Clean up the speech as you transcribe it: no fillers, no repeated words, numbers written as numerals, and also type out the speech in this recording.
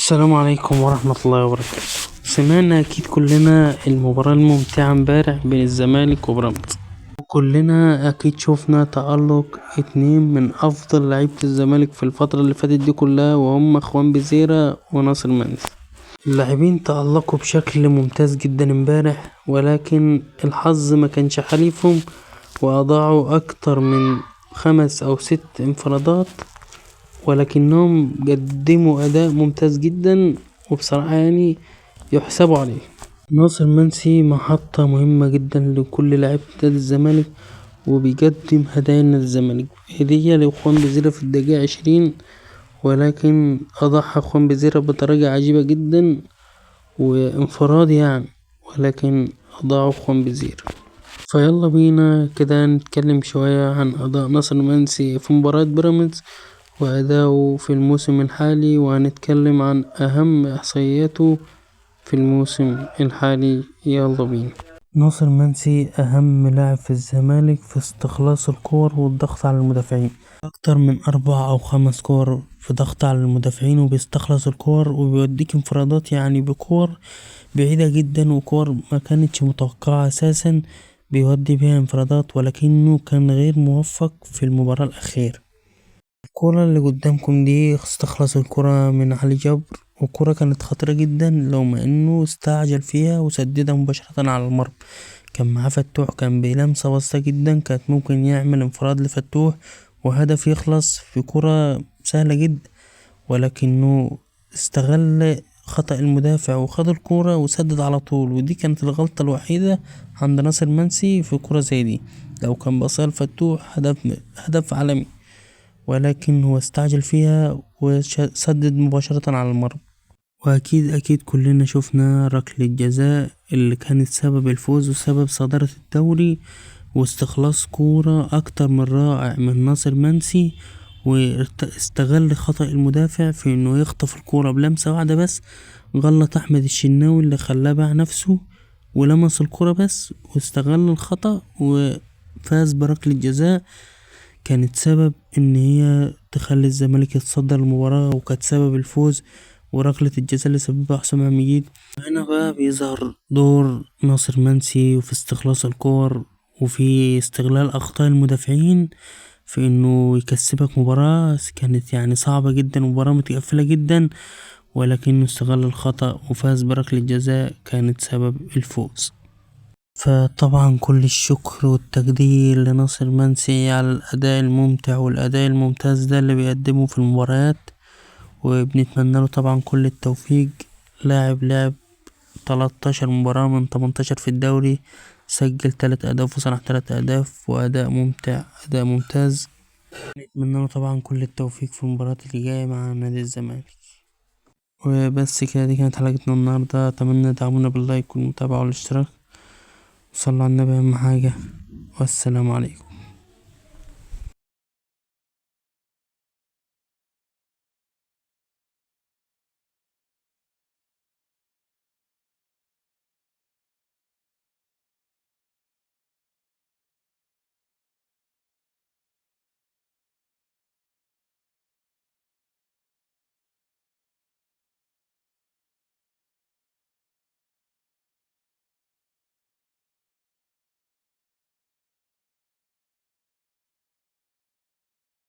السلام عليكم ورحمة الله وبركاته. سمعنا أكيد كلنا المباراة الممتعة امبارح بين الزمالك وبيراميدز، وكلنا أكيد شوفنا تألق اتنين من أفضل لعيبة الزمالك في الفترة اللي فاتت دي كلها، وهم خوان بيزيرا وناصر منسي. اللاعبين تألقوا بشكل ممتاز جدا امبارح، ولكن الحظ ما كانش حليفهم، وأضاعوا أكتر من 5 أو 6 انفرادات، ولكنهم قدموا أداء ممتاز جدا، وبصراحة يعني يحسبوا عليه. ناصر منسي محطة مهمة جدا لكل لاعب نادي الزمالك، وبيقدم هدايا لنادي الزمالك. هدية لإخوان بزيرة في الدقيقة 20، ولكن أضحى إخوان بزيرة بطريقة عجيبة جدا وانفراد يعني، ولكن أضاعوا إخوان بزيرة. فيلا بينا كده نتكلم شوية عن أداء ناصر منسي في مباراة بيراميدز وأداؤه في الموسم الحالي، وهنتكلم عن أهم إحصائياته في الموسم الحالي. يلا بينا. ناصر منسي أهم لاعب في الزمالك في استخلاص الكور والضغط على المدافعين، أكتر من 4 أو 5 كور في ضغط على المدافعين، وبيستخلص الكور وبيوديك انفرادات يعني بكور بعيدة جدا، وكور ما كانتش متوقعة أساسا بيودي بيها انفرادات، ولكنه كان غير موفق في المباراة الأخيرة. الكرة اللي قدامكم دي استخلص الكرة من علي جبر، والكرة كانت خطيرة جدا لو ما انه استعجل فيها وسددها مباشرة على المرمى. كان معاه فتوح، كان بلمسة بسيطة جدا كانت ممكن يعمل انفراد لفتوح وهدف يخلص في كرة سهلة جدا، ولكنه استغل خطأ المدافع وخد الكورة وسدد على طول. ودي كانت الغلطة الوحيدة عند ناصر منسي في كرة زي دي، لو كان بصيها لفتوح هدف عالمي، ولكن هو استعجل فيها وسدد مباشرة على المرمى. وأكيد كلنا شفنا ركلة الجزاء اللي كانت سبب الفوز وسبب صدارة الدوري، واستخلاص كورة أكتر من رائع من ناصر منسي، واستغل خطأ المدافع في انه يخطف الكورة بلمسة واحدة بس. غلط أحمد الشناوي اللي خلاه باع نفسه ولمس الكورة بس، واستغل الخطأ وفاز بركلة جزاء كانت سبب ان هي تخلي الزمالك يتصدر المباراة، وكانت سبب الفوز. وركلة الجزاء اللي سببها حسام عميد. هنا بقى بيظهر دور ناصر منسي وفي استخلاص الكور وفي استغلال أخطاء المدافعين في انه يكسبك مباراة كانت يعني صعبة جدا ومباراة متقفلة جدا، ولكنه استغل الخطأ وفاز بركلة جزاء كانت سبب الفوز. فطبعا كل الشكر والتقدير لناصر منسي على الأداء الممتع والأداء الممتاز ده اللي بيقدمه في المباريات، وبنتمنى له طبعا كل التوفيق. لعب 13 مباراة من 18 في الدوري، سجل 3 أهداف وصنع 3 أهداف، وأداء ممتع أداء ممتاز. نتمنى له طبعا كل التوفيق في المباراة اللي جاية مع نادي الزمالك. وبس كده، دي كانت حلقتنا النهاردة. أتمنى تدعمونا باللايك والمتابعة والاشتراك، صلوا على النبي أهم حاجة، والسلام عليكم.